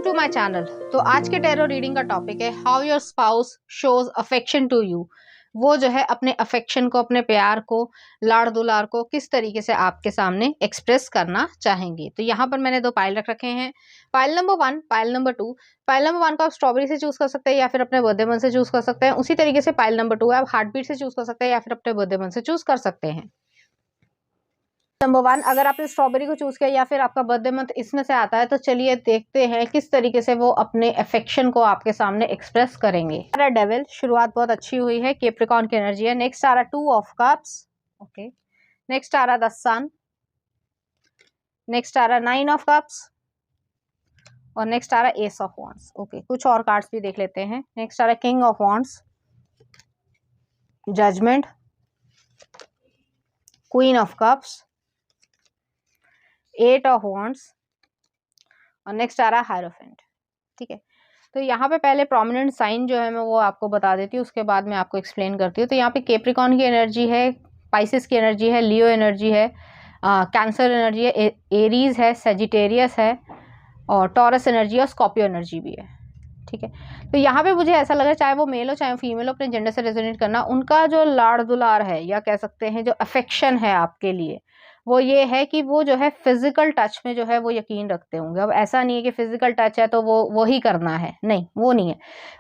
To my channel. तो आज के टैरो रीडिंग का टॉपिक है how your spouse shows affection to you. वो जो है अपने अफेक्शन को, अपने प्यार को, लाड़ दुलार को किस तरीके से आपके सामने एक्सप्रेस करना चाहेंगे। तो यहाँ पर मैंने दो पाइल रख रखे हैं, pile number 1, pile number 2। Pile number 1 को आप स्ट्रॉबेरी से चूज कर सकते हैं या फिर अपने बर्थडे मंथ से चूज कर सकते हैं। उसी तरीके से पाइल नंबर 2 आप हार्ट बीट से चूज कर सकते हैं या फिर अपने बर्थडे मंथ से चूज कर सकते हैं। नंबर 1 अगर आपने स्ट्रॉबेरी को चूज किया या फिर आपका बर्थडे मंथ इसमें से आता है, तो चलिए देखते हैं किस तरीके से वो अपने अफेक्शन को आपके सामने एक्सप्रेस करेंगे। डेविल, शुरुआत बहुत अच्छी हुई है, कैप्रिकॉर्न की एनर्जी है। नेक्स्ट आ रहा 2 ऑफ कप्स, ओके। नेक्स्ट आ रहा द सन, नेक्स्ट आ रहा 9 ऑफ कप्स और नेक्स्ट आ रहा एस ऑफ वॉन्ड्स, ओके। कुछ और कार्ड्स भी देख लेते हैं। नेक्स्ट आ रहा king of wands, judgement, queen of cups, 8 of wands और नेक्स्ट आ रहा हायरोफेंट, ठीक है। तो यहाँ पे पहले प्रोमिनेंट साइन जो है मैं वो आपको बता देती हूँ, उसके बाद मैं आपको एक्सप्लेन करती हूँ। तो यहाँ पे कैप्रिकॉर्न की एनर्जी है, पाइसेस की एनर्जी है, लियो एनर्जी है, कैंसर एनर्जी है, एरीज है, सेजिटेरियस है और टॉरस एनर्जी और स्कॉर्पियो एनर्जी भी है, ठीक है। तो यहाँ पे मुझे ऐसा लग रहा है, चाहे वो मेल हो चाहे फीमेल हो, अपने जेंडर से रेजोनेट करना, उनका जो लाड़ दुलार है या कह सकते हैं जो अफेक्शन है आपके लिए, वो ये है कि वो जो है फिजिकल टच में जो है वो यकीन रखते होंगे। अब ऐसा नहीं है कि फिजिकल टच है तो वो ही करना है, नहीं, वो नहीं है।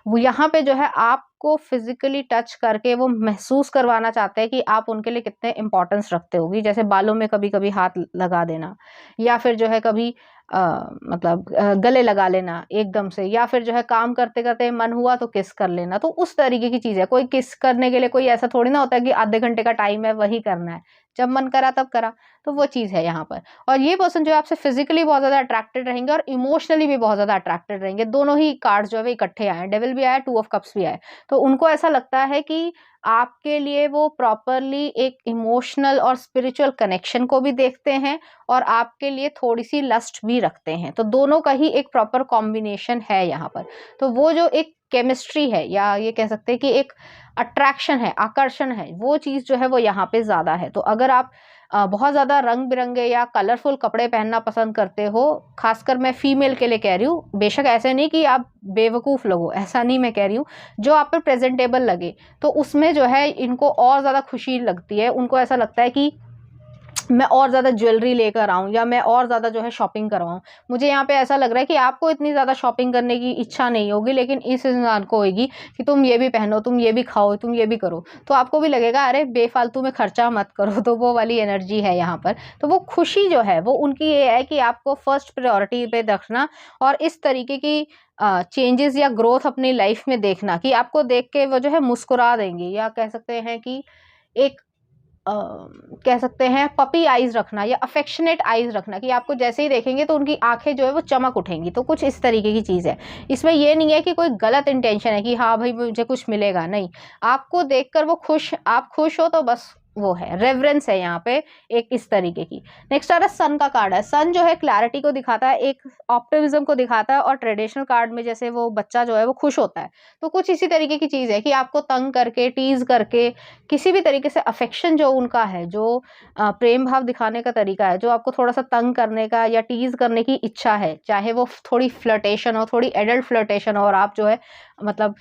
वो यहाँ पे जो है आपको फिजिकली टच करके वो महसूस करवाना चाहते हैं कि आप उनके लिए कितने इंपॉर्टेंस रखते होगी। जैसे बालों में कभी कभी हाथ लगा देना या फिर जो है कभी मतलब गले लगा लेना एकदम से, या फिर जो है काम करते करते मन हुआ तो किस कर लेना। तो उस तरीके की चीज़ है। कोई किस करने के लिए कोई ऐसा थोड़ी ना होता है कि आधे घंटे का टाइम है वही करना है, जब मन करा तब करा। तो वो चीज़ है यहाँ पर। और ये पर्सन जो है आपसे फिजिकली बहुत ज़्यादा अट्रैक्टेड रहेंगे और इमोशनली भी बहुत ज़्यादा अट्रैक्टेड रहेंगे। दोनों ही कार्ड्स जो है इकट्ठे आए, डेविल भी आया, 2 ऑफ कप्स भी आए। तो उनको ऐसा लगता है कि आपके लिए वो प्रॉपरली एक इमोशनल और स्पिरिचुअल कनेक्शन को भी देखते हैं और आपके लिए थोड़ी सी लस्ट भी रखते हैं। तो दोनों का ही एक प्रॉपर कॉम्बिनेशन है यहाँ पर। तो वो जो एक केमिस्ट्री है या ये कह सकते हैं कि एक अट्रैक्शन है, आकर्षण है, वो चीज़ जो है वो यहाँ पे ज़्यादा है। तो अगर आप बहुत ज़्यादा रंग बिरंगे या कलरफुल कपड़े पहनना पसंद करते हो, खासकर मैं फीमेल के लिए कह रही हूँ, बेशक ऐसे नहीं कि आप बेवकूफ़ लगो, ऐसा नहीं मैं कह रही हूँ, जो आप पर प्रेजेंटेबल लगे तो उसमें जो है इनको और ज़्यादा खुशी लगती है। उनको ऐसा लगता है कि मैं और ज़्यादा ज्वेलरी लेकर आऊँ या मैं और ज़्यादा जो है शॉपिंग करवाऊँ। मुझे यहाँ पे ऐसा लग रहा है कि आपको इतनी ज़्यादा शॉपिंग करने की इच्छा नहीं होगी, लेकिन इस इंसान को होगी कि तुम ये भी पहनो, तुम ये भी खाओ, तुम ये भी करो। तो आपको भी लगेगा अरे बेफालतू में खर्चा मत करो। तो वो वाली एनर्जी है यहाँ पर। तो वो खुशी जो है वो उनकी ये है कि आपको फर्स्ट प्रायोरिटी पे रखना और इस तरीके की चेंजेस या ग्रोथ अपनी लाइफ में देखना कि आपको देख के वो जो है मुस्कुरा देंगे, या कह सकते हैं कि एक कह सकते हैं पपी आईज रखना या अफेक्शनेट आईज रखना कि आपको जैसे ही देखेंगे तो उनकी आंखें जो है वो चमक उठेंगी। तो कुछ इस तरीके की चीज़ है। इसमें ये नहीं है कि कोई गलत इंटेंशन है कि हाँ भाई मुझे कुछ मिलेगा, नहीं। आपको देखकर वो आप खुश हो तो बस वो है, रेवरेंस है यहाँ पे एक इस तरीके की। नेक्स्ट आ रहा है सन का कार्ड है। सन जो है क्लैरिटी को दिखाता है, एक ऑप्टिमिज्म को दिखाता है और ट्रेडिशनल कार्ड में जैसे वो बच्चा जो है वो खुश होता है, तो कुछ इसी तरीके की चीज़ है कि आपको तंग करके, टीज करके, किसी भी तरीके से अफेक्शन जो उनका है, जो प्रेम भाव दिखाने का तरीका है, जो आपको थोड़ा सा तंग करने का या टीज करने की इच्छा है, चाहे वो थोड़ी फ्लर्टेशन हो, थोड़ी एडल्ट फ्लर्टेशन हो और आप जो है मतलब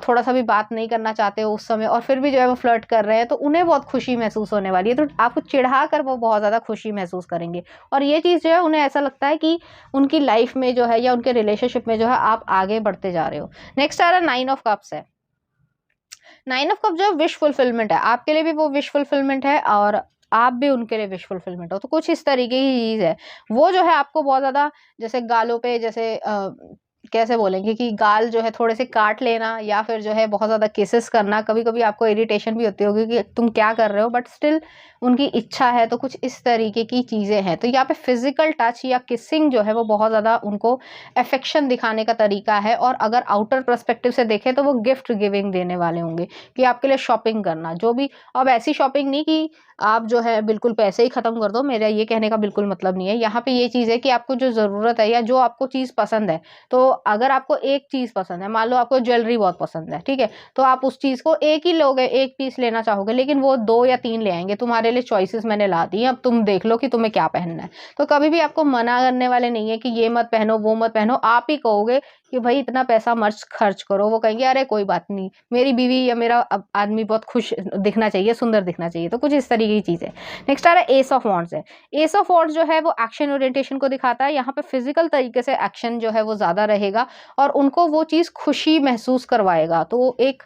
थोड़ा सा भी बात नहीं करना चाहते हो उस समय और फिर भी जो है वो फ्लर्ट कर रहे हैं, तो उन्हें बहुत खुशी महसूस होने वाली है। तो आपको चिढ़ा कर वो बहुत ज़्यादा खुशी महसूस करेंगे और ये चीज़ जो है उन्हें ऐसा लगता है कि उनकी लाइफ में जो है या उनके रिलेशनशिप में जो है आप आगे बढ़ते जा रहे हो। नेक्स्ट आ रहा 9 ऑफ कप्स है। 9 ऑफ कप जो विश फुलफिलमेंट है, आपके लिए भी वो विश फुलफिलमेंट है और आप भी उनके लिए विश फुलफिलमेंट हो। तो कुछ इस तरीके की चीज़ है। वो जो है आपको बहुत ज़्यादा जैसे गालों पे जैसे कैसे बोलेंगे कि गाल जो है थोड़े से काट लेना या फिर जो है बहुत ज़्यादा किसेस करना। कभी कभी आपको इरिटेशन भी होती होगी कि तुम क्या कर रहे हो, बट स्टिल उनकी इच्छा है। तो कुछ इस तरीके की चीज़ें हैं। तो यहाँ पे फिजिकल टच या किसिंग जो है वो बहुत ज़्यादा उनको अफेक्शन दिखाने का तरीका है। और अगर आउटर पर्सपेक्टिव से देखें तो वो गिफ्ट गिविंग देने वाले होंगे कि आपके लिए शॉपिंग करना, जो भी। अब ऐसी शॉपिंग नहीं कि आप जो है बिल्कुल पैसे ही ख़त्म कर दो, मेरा ये कहने का बिल्कुल मतलब नहीं है। यहाँ पे ये चीज़ है कि आपको जो ज़रूरत है या जो आपको चीज़ पसंद है, तो अगर आपको एक चीज़ पसंद है, मान लो आपको ज्वेलरी बहुत पसंद है, ठीक है, तो आप उस चीज़ को एक ही लोगे, एक पीस लेना चाहोगे, लेकिन वो 2 या 3 ले आएंगे। तुम्हारे लिए चॉइसेस मैंने ला दी हैं, अब तुम देख लो कि तुम्हें क्या पहनना है। तो कभी भी आपको मना करने वाले नहीं है कि ये मत पहनो, वो मत पहनो, आप ही कहोगे कि भाई इतना पैसा मत खर्च करो। वो कहेंगे अरे कोई बात नहीं, मेरी बीवी या मेरा आदमी बहुत खुश दिखना चाहिए, सुंदर दिखना चाहिए। तो कुछ इस तरीके की चीज़ है। नेक्स्ट आ रहा है एस ऑफ वॉन्ड्स है। एस ऑफ वॉन्ड्स जो है वो एक्शन ओरिएंटेशन को दिखाता है। यहाँ पे फिजिकल तरीके से एक्शन जो है वो ज़्यादा रहेगा और उनको वो चीज़ खुशी महसूस करवाएगा। तो एक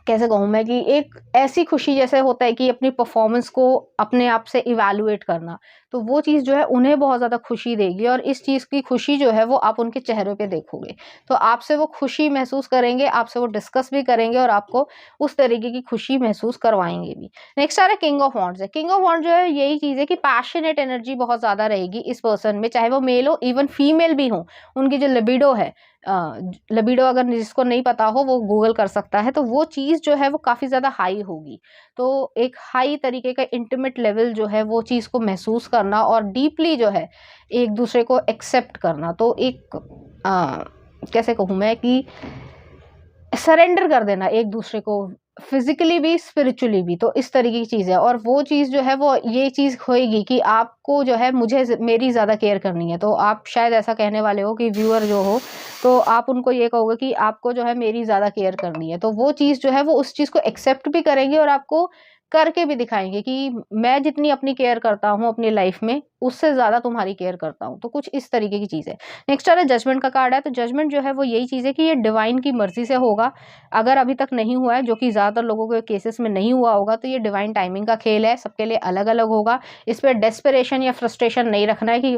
कैसे कहूँ मैं कि एक ऐसी खुशी जैसे होता है कि अपनी परफॉर्मेंस को अपने आप से इवैल्यूएट करना, तो वो चीज़ जो है उन्हें बहुत ज़्यादा खुशी देगी और इस चीज़ की खुशी जो है वो आप उनके चेहरे पे देखोगे। तो आपसे वो खुशी महसूस करेंगे, आपसे वो डिस्कस भी करेंगे और आपको उस तरीके की खुशी महसूस करवाएँगे भी। नेक्स्ट आ रहा है किंग ऑफ वॉन्ड्स है। किंग ऑफ वॉन्ड्स जो है यही चीज़ है कि पैशनेट एनर्जी बहुत ज़्यादा रहेगी इस पर्सन में, चाहे वो मेल हो, इवन फीमेल भी हो। उनकी जो लिबिडो है, लिबिडो अगर जिसको नहीं पता हो वो गूगल कर सकता है, तो वो चीज़ जो है वो काफ़ी ज़्यादा हाई होगी। तो एक हाई तरीके का इंटीमेट लेवल जो है वो चीज़ को महसूस करना और डीपली जो है एक दूसरे को एक्सेप्ट करना। तो एक कैसे कहूँ मैं कि सरेंडर कर देना एक दूसरे को, फिजिकली भी स्पिरिचुअली भी। तो इस तरीके की चीज़ है और वो चीज़ जो है वो ये चीज़ होएगी कि आपको जो है मुझे मेरी ज़्यादा केयर करनी है। तो आप शायद ऐसा कहने वाले हो कि व्यूअर जो हो, तो आप उनको ये कहोगे कि आपको जो है मेरी ज़्यादा केयर करनी है। तो वो चीज़ जो है वो उस चीज़ को एक्सेप्ट भी करेंगे और आपको करके भी दिखाएंगे कि मैं जितनी अपनी केयर करता हूँ अपनी लाइफ में, उससे ज़्यादा तुम्हारी केयर करता हूँ। तो कुछ इस तरीके की चीज़ है। नेक्स्ट आ रहा है जजमेंट का कार्ड है। तो जजमेंट जो है वो यही चीज़ है कि ये डिवाइन की मर्जी से होगा। अगर अभी तक नहीं हुआ है, जो कि ज़्यादातर लोगों के केसेस में नहीं हुआ होगा, तो ये डिवाइन टाइमिंग का खेल है, सबके लिए अलग-अलग होगा। इस पे डेस्परेशन या फ्रस्ट्रेशन नहीं रखना है कि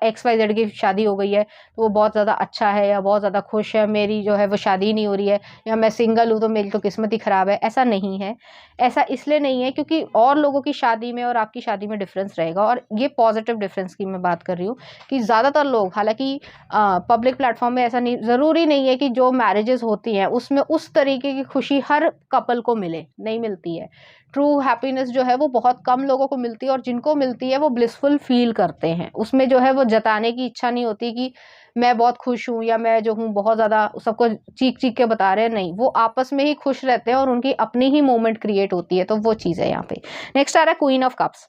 एक्स वाई जेड की शादी हो गई है, तो वो बहुत ज़्यादा अच्छा है या बहुत ज़्यादा खुश है, मेरी जो है वो शादी नहीं हो रही है, या मैं सिंगल हूँ तो मेरी तो किस्मत ही खराब है। ऐसा नहीं है। ऐसा इसलिए नहीं है क्योंकि और लोगों की शादी में और आपकी शादी में डिफरेंस रहेगा, और ये पॉजिटिव डिफरेंस की मैं बात कर रही हूँ कि ज़्यादातर लोग, हालाँकि पब्लिक प्लेटफॉर्म में ऐसा नहीं, ज़रूरी नहीं है कि जो मैरिजेस होती हैं उसमें उस तरीके की खुशी हर कपल को मिले, नहीं मिलती है। ट्रू हैप्पीनेस जो है वो बहुत कम लोगों को मिलती है और जिनको मिलती है वो ब्लिसफुल फील करते हैं। उसमें जो है वो जताने की इच्छा नहीं होती कि मैं बहुत खुश हूँ या मैं जो हूँ बहुत ज़्यादा सबको चीख-चीख के बता रहे हैं, नहीं। वो आपस में ही खुश रहते हैं और उनकी अपनी ही मोमेंट क्रिएट होती है, तो वो चीज़ है यहाँ पे। नेक्स्ट आ रहा है queen of cups.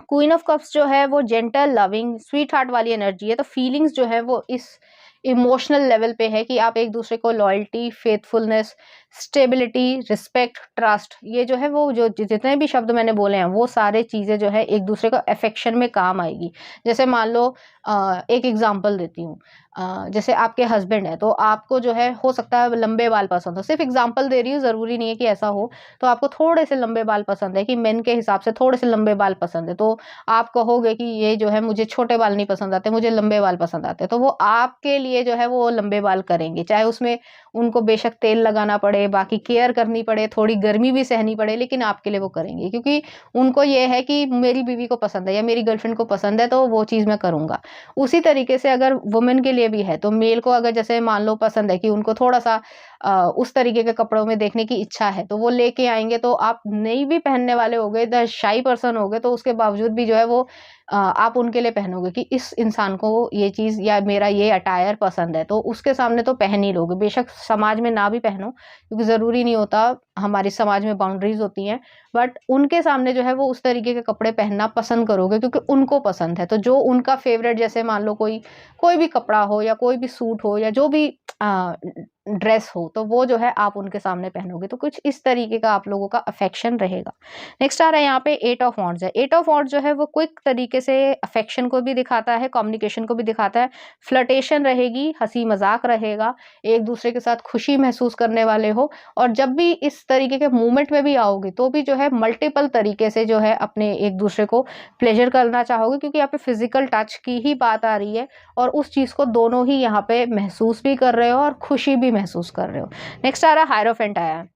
Queen of cups जो है वो जेंटल, लविंग, स्वीट हार्ट वाली एनर्जी है। तो फीलिंग्स जो है वो इस इमोशनल लेवल पे है कि आप एक दूसरे को loyalty, faithfulness, stability, respect, trust, ये जो है वो जो जितने भी शब्द मैंने बोले हैं वो सारे चीज़ें जो है एक दूसरे को अफेक्शन में काम आएगी। जैसे मान लो एक एग्जांपल देती हूँ। जैसे आपके हस्बैंड है, तो आपको जो है हो सकता है लंबे बाल पसंद हो, सिर्फ एग्जांपल दे रही हूँ, ज़रूरी नहीं है कि ऐसा हो। तो आपको थोड़े से लंबे बाल पसंद है कि मेन के हिसाब से थोड़े से लंबे बाल पसंद है, तो आप कहोगे कि ये जो है मुझे छोटे बाल नहीं पसंद आते, मुझे लंबे बाल पसंद आते हैं। तो वो आपके लिए जो है वो लंबे बाल करेंगे, चाहे उसमें उनको बेशक तेल लगाना पड़े, बाकी केयर करनी पड़े, थोड़ी गर्मी भी सहनी पड़े, लेकिन आपके लिए वो करेंगे क्योंकि उनको ये है कि मेरी बीवी को पसंद है या मेरी गर्लफ्रेंड को पसंद है, तो वो चीज़ मैं करूँगा। उसी तरीके से अगर वुमेन के लिए भी है, तो मेल को अगर जैसे मान लो पसंद है कि उनको थोड़ा-सा उस तरीके के कपड़ों में देखने की इच्छा है, तो वो लेके आएँगे, तो आप नहीं भी पहनने वाले होगे, द शाई पर्सन होगे, तो उसके बावजूद भी जो है वो आप उनके लिए पहनोगे कि इस इंसान को ये चीज़ या मेरा ये अटायर पसंद है, तो उसके सामने तो पहन ही लोगे। बेशक समाज में ना भी पहनो, क्योंकि ज़रूरी नहीं होता, हमारे समाज में बाउंड्रीज़ होती हैं, बट उनके सामने जो है वो उस तरीके के कपड़े पहनना पसंद करोगे क्योंकि उनको पसंद है। तो जो उनका फ़ेवरेट, जैसे मान लो कोई भी कपड़ा हो या कोई भी सूट हो या जो भी अ, ड्रेस हो, तो वो जो है आप उनके सामने पहनोगे। तो कुछ इस तरीके का आप लोगों का अफेक्शन रहेगा। नेक्स्ट आ रहा है यहाँ पे 8 ऑफ वॉन्ड्स है। 8 ऑफ वॉन्ड्स जो है वो क्विक तरीके से अफेक्शन को भी दिखाता है, कम्युनिकेशन को भी दिखाता है, फ्लर्टेशन रहेगी, हँसी-मज़ाक रहेगा, एक दूसरे के साथ खुशी महसूस करने वाले हो, और जब भी इस तरीके के मूवमेंट में भी आओगे, तो भी जो है मल्टीपल तरीके से जो है अपने एक दूसरे को प्लेज़र करना चाहोगे, क्योंकि यहाँ पे फिज़िकल टच की ही बात आ रही है और उस चीज़ को दोनों ही यहाँ पे महसूस भी कर रहे हो और खुशी भी महसूस कर रहे हो। नेक्स्ट आ रहा है हायरोफेंट आया है।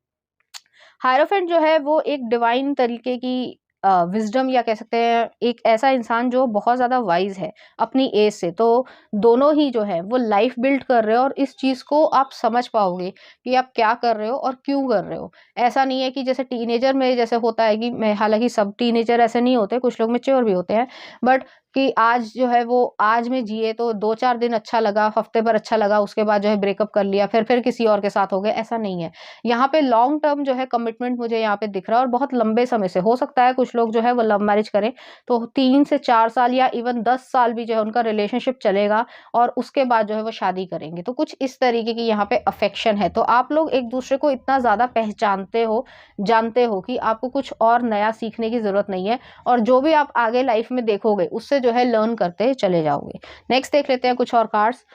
हायरोफेंट जो है वो एक डिवाइन तरीके की विज़डम, या कह सकते हैं एक ऐसा इंसान जो बहुत ज़्यादा वाइज़ है अपनी एज से। तो दोनों ही जो है वो लाइफ बिल्ड कर रहे हो और इस चीज़ को आप समझ पाओगे कि आप क्या कर रहे हो और क्यों कर रहे हो। ऐसा नहीं है कि जैसे टीनेजर में जैसे होता है कि मैं, हालाँकि सब टीनेजर ऐसे नहीं होते, कुछ लोग मैच्योर भी होते हैं, बट कि आज जो है वो आज में जिए तो 2-4 दिन अच्छा लगा, हफ्ते भर अच्छा लगा, उसके बाद जो है ब्रेकअप कर लिया, फिर किसी और के साथ हो गए, ऐसा नहीं है। यहाँ पे लॉन्ग टर्म जो है कमिटमेंट मुझे यहाँ पे दिख रहा है, और बहुत लंबे समय से हो सकता है कुछ लोग जो है वो लव मैरिज करें तो 3 से 4 साल या इवन 10 साल भी जो है उनका रिलेशनशिप चलेगा, और उसके बाद जो है वो शादी करेंगे। तो कुछ इस तरीके की यहाँ पे अफेक्शन है। तो आप लोग एक दूसरे को इतना ज़्यादा पहचानते हो, जानते हो कि आपको कुछ और नया सीखने की ज़रूरत नहीं है, और जो भी आप आगे लाइफ में देखोगे उससे जो है लर्न करते चले जाओगे। नेक्स्ट देख लेते हैं कुछ और cards.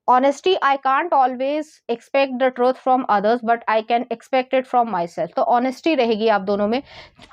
Honesty, I can't always expect the truth from others but I can expect it from my self. तो ऑनेस्टी रहेगी आप दोनों में,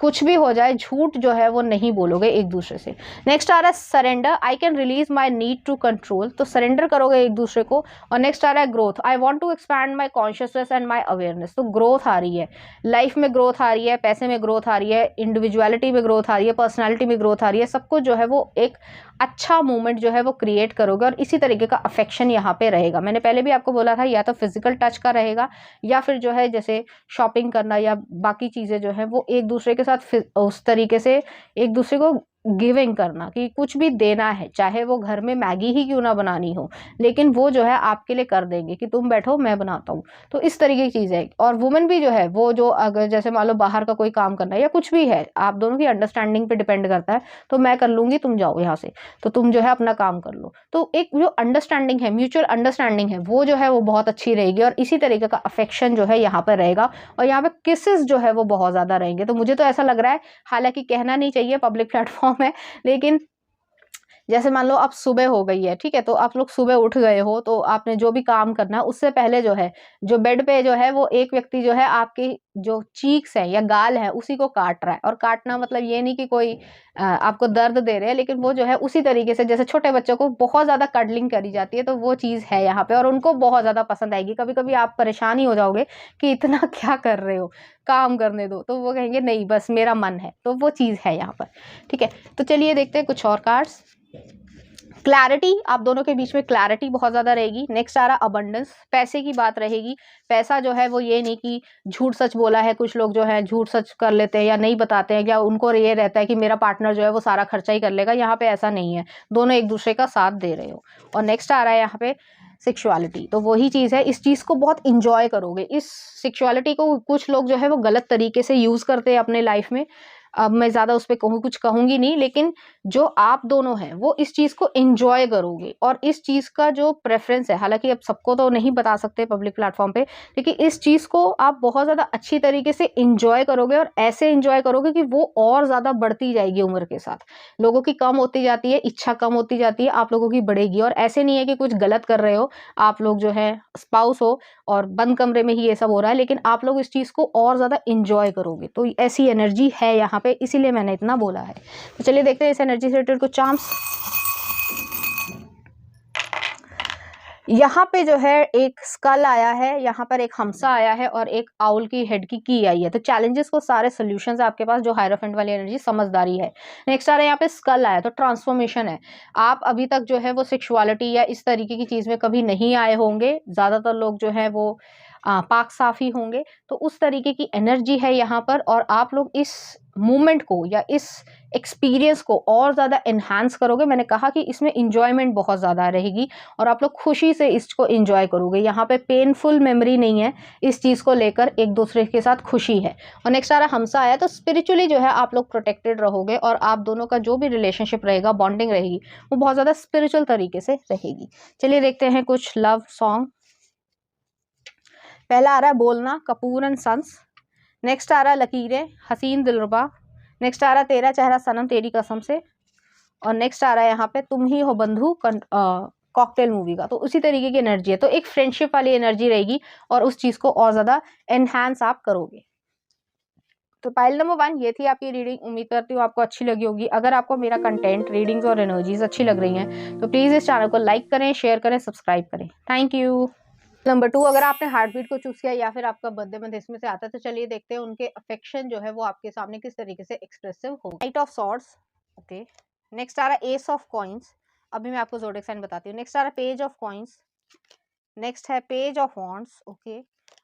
कुछ भी हो जाए झूठ जो है वो नहीं बोलोगे एक दूसरे से। नेक्स्ट आ रहा है surrender, I can release my need to control. तो सरेंडर करोगे एक दूसरे को। और नेक्स्ट आ रहा है growth, I want to expand my consciousness and my awareness. तो ग्रोथ आ रही है, लाइफ में ग्रोथ आ रही है, पैसे में ग्रोथ आ रही है, इंडिविजुअलिटी में ग्रोथ आ रही है, पर्सनैलिटी में ग्रोथ आ रही है, सब कुछ जो है वो एक अच्छा मूवमेंट जो है वो क्रिएट करोगे, और इसी तरीके का अफेक्शन यहाँ पे रहेगा। मैंने पहले भी आपको बोला था, या तो फिजिकल टच का रहेगा, या फिर जो है जैसे शॉपिंग करना या बाकी चीज़ें जो है वो एक दूसरे के साथ उस तरीके से एक दूसरे को गिविंग करना, कि कुछ भी देना है, चाहे वो घर में मैगी ही क्यों ना बनानी हो, लेकिन वो जो है आपके लिए कर देंगे कि तुम बैठो मैं बनाता हूँ। तो इस तरीके की चीज़ है। और वुमेन भी जो है वो जो अगर जैसे मान लो बाहर का कोई काम करना है या कुछ भी है, आप दोनों की अंडरस्टैंडिंग पे डिपेंड करता है। तो मैं कर लूंगी, तुम जाओ यहाँ से, तो तुम जो है अपना काम कर लो। तो एक जो अंडरस्टैंडिंग है, म्यूचुअल अंडरस्टैंडिंग है, वो जो है वो बहुत अच्छी रहेगी, और इसी तरीके का अफेक्शन जो है यहाँ पर रहेगा। और यहाँ पे किसेस जो है वो बहुत ज्यादा रहेंगे। तो मुझे तो ऐसा लग रहा है, हालांकि कहना नहीं चाहिए, पब्लिक प्लेटफॉर्म है, लेकिन जैसे मान लो अब सुबह हो गई है, ठीक है, तो आप लोग सुबह उठ गए हो, तो आपने जो भी काम करना है उससे पहले जो है, जो बेड पे जो है वो एक व्यक्ति जो है आपकी जो चीक्स है या गाल है उसी को काट रहा है। और काटना मतलब ये नहीं कि कोई आपको दर्द दे रहे हैं, लेकिन वो जो है उसी तरीके से, जैसे छोटे बच्चों को बहुत ज्यादा कडलिंग करी जाती है, तो वो चीज है यहाँ पे, और उनको बहुत ज्यादा पसंद आएगी। कभी कभी आप परेशान ही हो जाओगे कि इतना क्या कर रहे हो, काम करने दो, तो वो कहेंगे नहीं बस मेरा मन है। तो वो चीज है यहाँ पर, ठीक है। तो चलिए देखते हैं कुछ और कार्ड्स। क्लैरिटी, आप दोनों के बीच में क्लैरिटी बहुत ज्यादा रहेगी। नेक्स्ट आ रहा अबंडेंस, पैसे की बात रहेगी। पैसा जो है वो ये नहीं कि झूठ सच बोला है, कुछ लोग जो है झूठ सच कर लेते हैं या नहीं बताते हैं, या उनको ये रहता है कि मेरा पार्टनर जो है वो सारा खर्चा ही कर लेगा। यहाँ पे ऐसा नहीं है, दोनों एक दूसरे का साथ दे रहे हो। और नेक्स्ट आ रहा है यहाँ पे सेक्सुअलिटी, तो वही चीज है, इस चीज को बहुत इंजॉय करोगे। इस सेक्सुअलिटी को कुछ लोग जो है वो गलत तरीके से यूज करते हैं अपने लाइफ में। अब मैं ज्यादा उस पर कुछ कहूंगी नहीं, लेकिन जो आप दोनों हैं वो इस चीज को एंजॉय करोगे। और इस चीज का जो प्रेफरेंस है, हालांकि अब सबको तो नहीं बता सकते पब्लिक प्लेटफॉर्म पे, लेकिन इस चीज को आप बहुत ज्यादा अच्छी तरीके से एंजॉय करोगे, और ऐसे एंजॉय करोगे कि वो और ज्यादा बढ़ती जाएगी उम्र के साथ। लोगों की कम होती जाती है, इच्छा कम होती जाती है, आप लोगों की बढ़ेगी। और ऐसे नहीं है कि कुछ गलत कर रहे हो, आप लोग जो है स्पाउस हो और बंद कमरे में ही ये सब हो रहा है, लेकिन आप लोग इस चीज को और ज्यादा एंजॉय करोगे। तो ऐसी एनर्जी है यहाँ पे, इसीलिए मैंने इतना बोला है। तो चलिए देखते हैं इस एनर्जी से रिलेटेड कुछ चार्म्स। यहाँ पे जो है एक स्कल आया है, यहाँ पर एक हमसा आया है, और एक आउल की हेड की आई है। तो चैलेंजेस को सारे सॉल्यूशंस है आपके पास, जो हायरोफेंट वाली एनर्जी समझदारी है। नेक्स्ट आ रहा है यहाँ पे स्कल आया, तो ट्रांसफॉर्मेशन है। आप अभी तक जो है वो सेक्सुअलिटी या इस तरीके की चीज में कभी नहीं आए होंगे, ज्यादातर लोग जो है वो पाक साफी होंगे। तो उस तरीके की एनर्जी है यहाँ पर, और आप लोग इस मूवमेंट को या इस एक्सपीरियंस को और ज़्यादा एनहांस करोगे। मैंने कहा कि इसमें इंजॉयमेंट बहुत ज़्यादा रहेगी, और आप लोग खुशी से इसको इंजॉय करोगे। यहाँ पे पेनफुल मेमोरी नहीं है, इस चीज़ को लेकर एक दूसरे के साथ खुशी है। और नेक्स्ट आ रहा हमसा आया, तो स्पिरिचुअली जो है आप लोग प्रोटेक्टेड रहोगे, और आप दोनों का जो भी रिलेशनशिप रहेगा, बॉन्डिंग रहेगी, वो बहुत ज़्यादा स्पिरिचुअल तरीके से रहेगी। चलिए देखते हैं कुछ लव सॉन्ग। पहला आ रहा है बोलना, कपूर एंड सन्स। नेक्स्ट आ रहा है लकीरें, हसीन दिलरुबा। नेक्स्ट आ रहा है तेरा चेहरा सनम तेरी कसम से। और नेक्स्ट आ रहा है यहाँ पे तुम ही हो बंधु, कॉकटेल मूवी का। तो उसी तरीके की एनर्जी है, तो एक फ्रेंडशिप वाली एनर्जी रहेगी, और उस चीज को और ज्यादा एनहांस आप करोगे। तो पाइल नंबर 1 ये थी आपकी रीडिंग। उम्मीद करती हूँ आपको अच्छी लगी होगी। अगर आपको मेरा कंटेंट, रीडिंग्स और एनर्जीज अच्छी लग रही हैं, तो प्लीज इस चैनल को लाइक करें, शेयर करें, सब्सक्राइब करें। Thank you. नंबर 2, अगर आपने हार्ट बीट को चूज किया या फिर आपका बर्थडे मंथ इसमें से आता है, तो चलिए देखते हैं उनके अफेक्शन जो है वो आपके सामने किस तरीके से एक्सप्रेसिव हो। Knight of swords, okay. Next आ रहा है एस ऑफ कॉइंस। अभी मैं आपको ज़ोडिएक साइन बताती हूँ। नेक्स्ट आ रहा है पेज ऑफ कॉइंस। नेक्स्ट है पेज ऑफ वॉन्ड्स, ओके।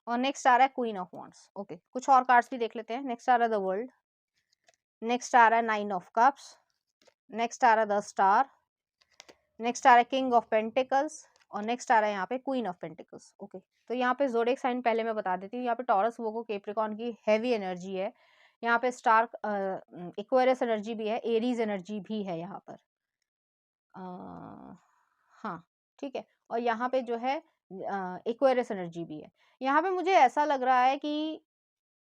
और नेक्स्ट आ रहा है क्वीन ऑफ वॉन्ड्स, ओके। कुछ और कार्ड्स भी देख लेते हैं। नेक्स्ट आ रहा है द वर्ल्ड। नेक्स्ट आ रहा है 9 ऑफ कप्स। नेक्स्ट आ रहा है द स्टार। नेक्स्ट आ रहा है किंग ऑफ पेंटिकल्स, और नेक्स्ट आ रहा है यहाँ पे क्वीन ऑफ पेंटिकल्स। ओके, तो यहाँ पे ज़ोडिएक साइन पहले मैं बता देती हूँ। यहाँ पे टॉरस, वोगो, कैप्रिकॉर्न की हैवी एनर्जी है। यहाँ पे स्टार्क एक्वेरियस एनर्जी भी है, एरीज एनर्जी भी है यहाँ पर। हाँ, ठीक है। और यहाँ पे जो है एक्वेरियस एनर्जी भी है। यहाँ पे मुझे ऐसा लग रहा है कि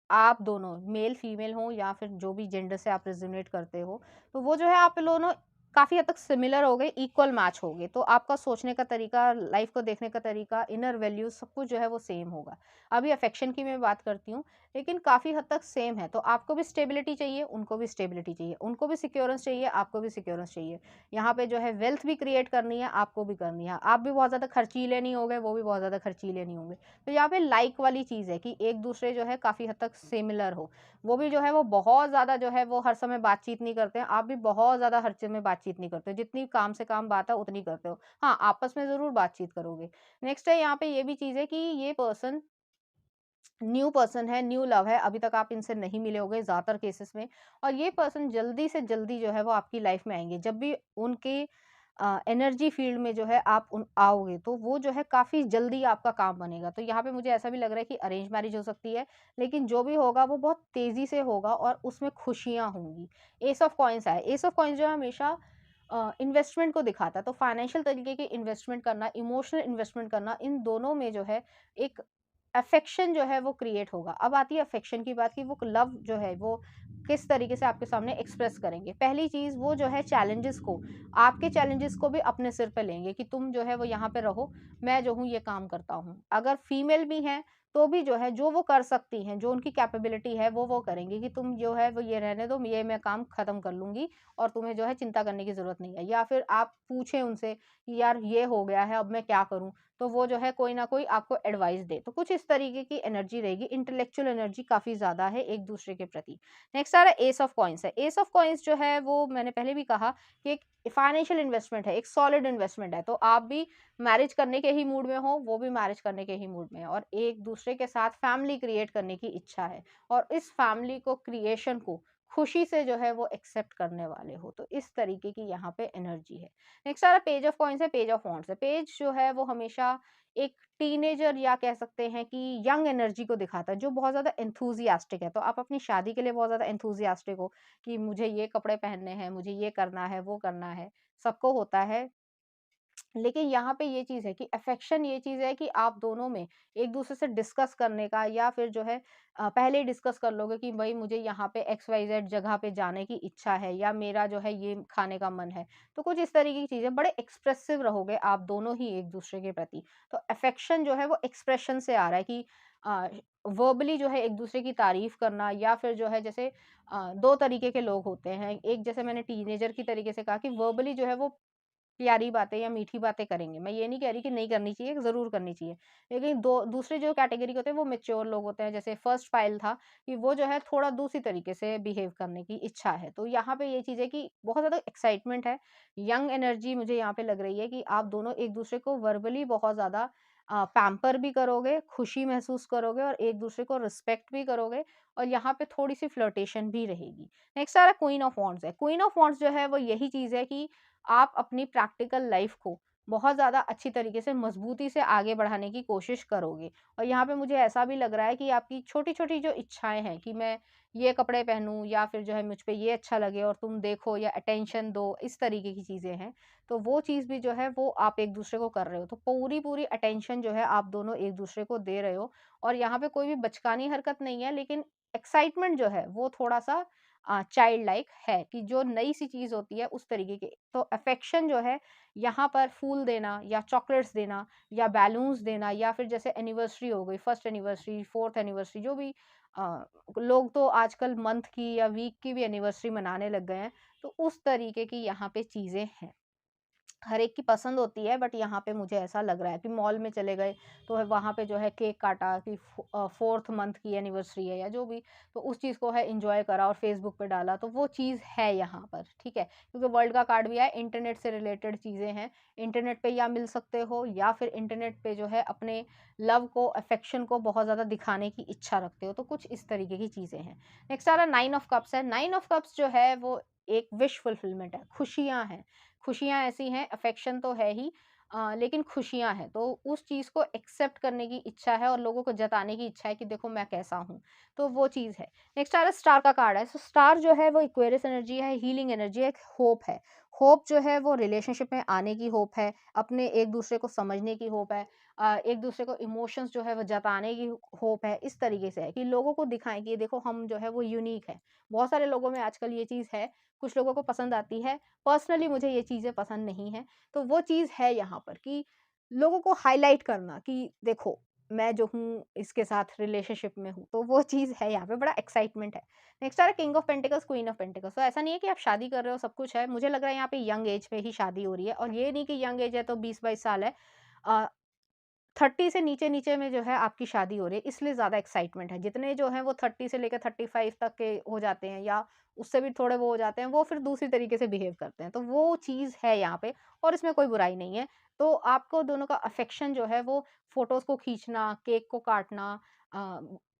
आप दोनों मेल फीमेल हो या फिर जो भी जेंडर से आप रेजोनेट करते हो, तो वो जो है आप दोनों काफ़ी हद तक सिमिलर हो गए, इक्वल मैच हो गए। तो आपका सोचने का तरीका, लाइफ को देखने का तरीका, इनर वैल्यूज सब कुछ जो है वो सेम होगा। अभी अफेक्शन की मैं बात करती हूँ, लेकिन काफ़ी हद तक सेम है। तो आपको भी स्टेबिलिटी चाहिए, उनको भी स्टेबिलिटी चाहिए, उनको भी सिक्योरेंस चाहिए, आपको भी सिक्योरेंस चाहिए। यहाँ पे जो है वेल्थ भी क्रिएट करनी है, आपको भी करनी है। आप भी बहुत ज़्यादा खर्चीले नहीं हो गए, वो भी बहुत ज़्यादा खर्चीले नहीं होंगे। तो यहाँ पे लाइक वाली चीज़ है कि एक दूसरे जो है काफ़ी हद तक सिमिलर हो। वो भी जो है वो बहुत ज़्यादा जो है वो हर समय बातचीत नहीं करते हैं, आप भी बहुत ज़्यादा हर चीज़ में बातचीत नहीं करते हो, जितनी काम से काम बात है उतनी करते हो। हाँ, आपस में ज़रूर बातचीत करोगे। नेक्स्ट है यहाँ पे ये भी चीज़ है कि ये पर्सन है, न्यू लव है, अभी तक आप इनसे नहीं मिले होंगे ज़्यादातर केसेस में, और ये पर्सन जल्दी से जल्दी जो है वो आपकी लाइफ में आएँगे। जब भी उनके एनर्जी फील्ड में जो है आप उन आओगे, तो वो जो है काफ़ी जल्दी आपका काम बनेगा। तो यहाँ पे मुझे ऐसा भी लग रहा है कि अरेंज मैरिज हो सकती है, लेकिन जो भी होगा वो बहुत तेज़ी से होगा और उसमें खुशियाँ होंगी। एस ऑफ कॉइन्स आया, एस ऑफ कॉइन्स जो है हमेशा इन्वेस्टमेंट को दिखाता है। तो फाइनेंशियल तरीके की इन्वेस्टमेंट करना, इमोशनल इन्वेस्टमेंट करना, इन दोनों में जो है एक अफेक्शन जो है वो क्रिएट होगा। अब आती है अफेक्शन की बात कि वो लव जो है वो किस तरीके से आपके सामने एक्सप्रेस करेंगे। पहली चीज़ वो जो है चैलेंजेस को, आपके चैलेंजेस को भी अपने सिर पे लेंगे कि तुम जो है वो यहाँ पे रहो, मैं जो हूँ ये काम करता हूँ। अगर फीमेल भी हैं तो भी जो है जो वो कर सकती हैं, जो उनकी कैपेबिलिटी है वो करेंगी कि तुम जो है वो ये रहने दो, ये मैं काम खत्म कर लूँगी और तुम्हें जो है चिंता करने की ज़रूरत नहीं है। या फिर आप पूछें उनसे कि यार ये हो गया है, अब मैं क्या करूँ? तो वो जो है कोई ना कोई आपको एडवाइस दे। तो कुछ इस तरीके की एनर्जी रहेगी, इंटेलेक्चुअल एनर्जी काफ़ी ज़्यादा है एक दूसरे के प्रति। नेक्स्ट आ रहा है एस ऑफ कॉइन्स है। एस ऑफ कॉइन्स जो है वो मैंने पहले भी कहा कि एक फाइनेंशियल इन्वेस्टमेंट है, एक सॉलिड इन्वेस्टमेंट है। तो आप भी मैरिज करने के ही मूड में हो, वो भी मैरिज करने के ही मूड में है, और एक दूसरे के साथ फैमिली क्रिएट करने की इच्छा है, और इस फैमिली को क्रिएशन को खुशी से जो है वो एक्सेप्ट करने वाले हो। तो इस तरीके की यहाँ पे एनर्जी है। नेक्स्ट आ रहा है पेज ऑफ कॉइन्स है, पेज ऑफ वॉन्ड्स है। पेज जो है वो हमेशा एक टीनेजर या कह सकते हैं कि यंग एनर्जी को दिखाता है, जो बहुत ज़्यादा एंथुसियास्टिक है। तो आप अपनी शादी के लिए बहुत ज़्यादा एंथुसियास्टिक हो कि मुझे ये कपड़े पहनने हैं, मुझे ये करना है, वो करना है, सबको होता है। लेकिन यहाँ पे ये चीज़ है कि अफेक्शन ये चीज़ है कि आप दोनों में एक-दूसरे से डिस्कस करने का, या फिर जो है पहले ही डिस्कस कर लोगे कि भई मुझे यहाँ पे XYZ जगह पे जाने की इच्छा है, या मेरा जो है ये खाने का मन है। तो कुछ इस तरीके की चीज़ें, बड़े एक्सप्रेसिव रहोगे आप दोनों ही एक-दूसरे के प्रति। तो अफेक्शन जो है वो एक्सप्रेशन से आ रहा है कि अ, वर्बली जो है एक-दूसरे की तारीफ़ करना, या फिर जो है जैसे 2 तरीके के लोग होते हैं। एक, जैसे मैंने टीनेजर की तरीके से कहा कि वर्बली जो है वो प्यारी बातें या मीठी बातें करेंगे। मैं ये नहीं कह रही कि नहीं करनी चाहिए, ज़रूर करनी चाहिए। लेकिन दो दूसरे जो कैटेगरी के होते हैं वो मैच्योर लोग होते हैं। जैसे फर्स्ट फाइल था कि वो जो है थोड़ा दूसरी तरीके से बिहेव करने की इच्छा है। तो यहाँ पे ये चीज़ है कि बहुत ज़्यादा एक्साइटमेंट है, यंग एनर्जी मुझे यहाँ पे लग रही है कि आप दोनों एक-दूसरे को वर्बली बहुत ज़्यादा पैम्पर भी करोगे, खुशी महसूस करोगे, और एक-दूसरे को रिस्पेक्ट भी करोगे, और यहाँ पे थोड़ी-सी फ्लर्टेशन भी रहेगी। नेक्स्ट आ रहा है क्वीन ऑफ वांड्स है। क्वीन ऑफ वांड्स जो है वो यही चीज़ है कि आप अपनी प्रैक्टिकल लाइफ को बहुत ज़्यादा अच्छी तरीके से मजबूती से आगे बढ़ाने की कोशिश करोगे। और यहाँ पे मुझे ऐसा भी लग रहा है कि आपकी छोटी-छोटी जो इच्छाएँ हैं कि मैं ये कपड़े पहनूँ, या फिर जो है मुझ पे ये अच्छा लगे और तुम देखो या अटेंशन दो, इस तरीके की चीज़ें हैं। तो वो चीज़ भी जो है वो आप एक-दूसरे को कर रहे हो। तो पूरी-पूरी अटेंशन जो है आप दोनों एक-दूसरे को दे रहे हो, और यहाँ पे कोई भी बचकानी हरकत नहीं है, लेकिन एक्साइटमेंट जो है वो थोड़ा-सा चाइल्ड लाइक है कि जो नई सी चीज़ होती है उस तरीके की। तो अफेक्शन जो है यहाँ पर फूल देना, या चॉकलेट्स देना, या बैलून्स देना, या फिर जैसे एनिवर्सरी हो गई, फर्स्ट एनिवर्सरी, फोर्थ एनिवर्सरी, जो भी लोग तो आजकल मंथ की या वीक की भी एनिवर्सरी मनाने लग गए हैं। तो उस तरीके की यहाँ पे चीज़ें हैं। हर एक की पसंद होती है, बट यहाँ पे मुझे ऐसा लग रहा है कि मॉल में चले गए तो है वहाँ पे जो है केक काटा कि फोर्थ मंथ की एनिवर्सरी है या जो भी, तो उस चीज़ को है एंजॉय करा और फेसबुक पे डाला, तो वो चीज़ है यहाँ पर, ठीक है। क्योंकि वर्ल्ड का कार्ड भी है, इंटरनेट से रिलेटेड चीज़ें हैं, इंटरनेट पे या मिल सकते हो, या फिर इंटरनेट पे जो है अपने लव को, अफेक्शन को बहुत ज़्यादा दिखाने की इच्छा रखते हो। तो कुछ इस तरीके की चीज़ें हैं। नेक्स्ट आ रहा है नाइन ऑफ कप्स है। नाइन ऑफ कप्स जो है वो एक विश फुलफिलमेंट है, खुशियाँ हैं। खुशियाँ ऐसी हैं, अफेक्शन तो है ही, लेकिन खुशियाँ हैं, तो उस चीज़ को एक्सेप्ट करने की इच्छा है और लोगों को जताने की इच्छा है कि देखो मैं कैसा हूँ, तो वो चीज़ है। नेक्स्ट आ रहा है स्टार का कार्ड है, सो स्टार जो है वो एक्वेरियस एनर्जी है, हीलिंग एनर्जी है, एक होप है। होप जो है वो रिलेशनशिप में आने की होप है, अपने एक दूसरे को समझने की होप है, एक दूसरे को इमोशंस जो है वो जताने की होप है। इस तरीके से है कि लोगों को दिखाएं कि देखो हम जो है वो यूनिक है। बहुत सारे लोगों में आजकल ये चीज़ है, कुछ लोगों को पसंद आती है, पर्सनली मुझे ये चीज़ें पसंद नहीं है। तो वो चीज़ है यहाँ पर कि लोगों को हाईलाइट करना कि देखो मैं जो हूँ इसके साथ रिलेशनशिप में हूँ, तो वो चीज़ है यहाँ पे, बड़ा एक्साइटमेंट है। नेक्स्ट आ रहा है king of pentacles, queen of pentacles. तो ऐसा नहीं है कि आप शादी कर रहे हो, सब कुछ है, मुझे लग रहा है यहाँ पे यंग एज पे ही शादी हो रही है, और ये नहीं कि यंग एज है तो 20-22 साल है, 30 से नीचे-नीचे में जो है आपकी शादी हो रही है, इसलिए ज़्यादा एक्साइटमेंट है। जितने जो हैं वो 30 से लेकर 35 तक के हो जाते हैं, या उससे भी थोड़े वो हो जाते हैं, वो फिर दूसरी तरीके से बिहेव करते हैं। तो वो चीज़ है यहाँ पे, और इसमें कोई बुराई नहीं है। तो आपको दोनों का अफेक्शन जो है वो फ़ोटोज़ को खींचना, केक को काटना,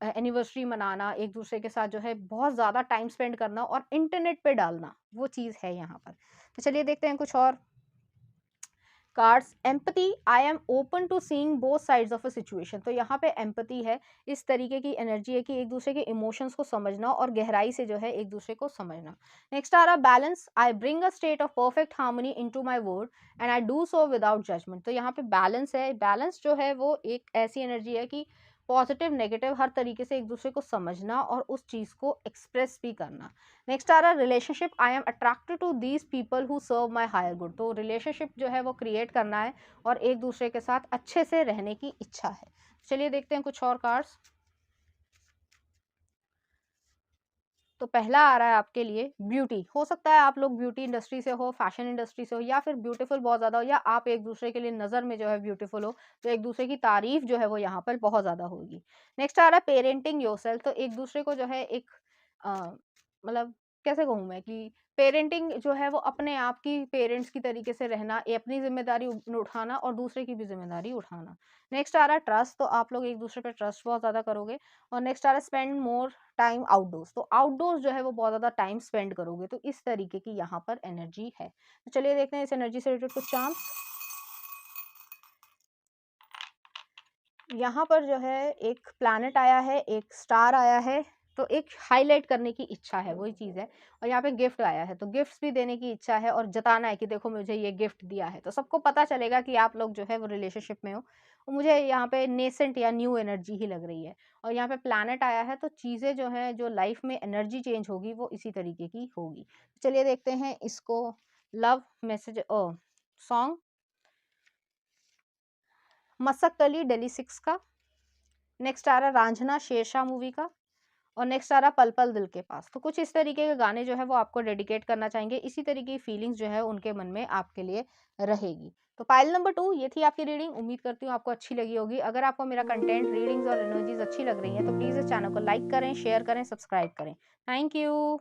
एनिवर्सरी मनाना, एक-दूसरे के साथ जो है बहुत ज़्यादा टाइम स्पेंड करना और इंटरनेट पे डालना, वो चीज़ है यहाँ पर। तो चलिए देखते हैं कुछ और cards. Empathy, I am open to seeing both sides of a situation. तो यहाँ पे एम्पैथी है, इस तरीके की एनर्जी है कि एक दूसरे के इमोशंस को समझना और गहराई से जो है एक दूसरे को समझना। नेक्स्ट आ रहा balance, I bring a state of perfect harmony into my world and I do so without judgment. तो यहाँ पे बैलेंस है, बैलेंस जो है वो एक ऐसी एनर्जी है कि पॉजिटिव नेगेटिव हर तरीके से एक दूसरे को समझना और उस चीज़ को एक्सप्रेस भी करना। नेक्स्ट आ रहा है relationship, I am attracted to these people who serve my higher good. तो रिलेशनशिप जो है वो क्रिएट करना है और एक दूसरे के साथ अच्छे से रहने की इच्छा है। चलिए देखते हैं कुछ और कार्ड्स। तो पहला आ रहा है आपके लिए ब्यूटी। हो सकता है आप लोग ब्यूटी इंडस्ट्री से हो, फैशन इंडस्ट्री से हो, या फिर ब्यूटीफुल बहुत ज़्यादा हो, या आप एक दूसरे के लिए नज़र में जो है ब्यूटीफुल हो, तो एक दूसरे की तारीफ जो है वो यहाँ पर बहुत ज़्यादा होगी। नेक्स्ट आ रहा है पेरेंटिंग योरसेल्फ। तो एक दूसरे को जो है एक अ, मतलब कैसे कहूँ मैं कि पेरेंटिंग जो है वो अपने आप की पेरेंट्स की तरीके से रहना, ये अपनी जिम्मेदारी उठाना और दूसरे की भी जिम्मेदारी उठाना। नेक्स्ट आ रहा है ट्रस्ट। तो आप लोग एक दूसरे पे ट्रस्ट बहुत ज़्यादा करोगे। और नेक्स्ट आ रहा है स्पेंड मोर टाइम आउटडोर्स। तो आउटडोर्स जो है वो बहुत ज़्यादा टाइम स्पेंड करोगे, तो इस तरीके की यहाँ पर एनर्जी है। तो चलिए देखते हैं इस एनर्जी से रिलेटेड कुछ चार्म्स। यहाँ पर जो है एक प्लैनेट आया है, एक स्टार आया है, तो एक हाइलाइट करने की इच्छा है, वही चीज़ है। और यहाँ पे गिफ्ट आया है, तो गिफ्ट्स भी देने की इच्छा है और जताना है कि देखो मुझे ये गिफ्ट दिया है, तो सबको पता चलेगा कि आप लोग जो है वो रिलेशनशिप में हो। और मुझे यहाँ पे नेसेंट या न्यू एनर्जी ही लग रही है। और यहाँ पे प्लैनेट आया है, तो चीज़ें जो हैं, जो लाइफ में एनर्जी चेंज होगी, वो इसी तरीके की होगी। चलिए देखते हैं इसको। Love message song, Masakkali daily 6 का। नेक्स्ट आ रहा है रांझना शेरशाह मूवी का। और नेक्स्ट आ रहा पल पल दिल के पास। तो कुछ इस तरीके के गाने जो है वो आपको डेडिकेट करना चाहेंगे, इसी तरीके की फीलिंग्स जो है उनके मन में आपके लिए रहेगी। तो पाइल नंबर 2 ये थी आपकी रीडिंग। उम्मीद करती हूँ आपको अच्छी लगी होगी। अगर आपको मेरा कंटेंट, रीडिंग्स और एनर्जीज अच्छी लग रही है, तो प्लीज़ इस चैनल को लाइक करें, शेयर करें, सब्सक्राइब करें। Thank you.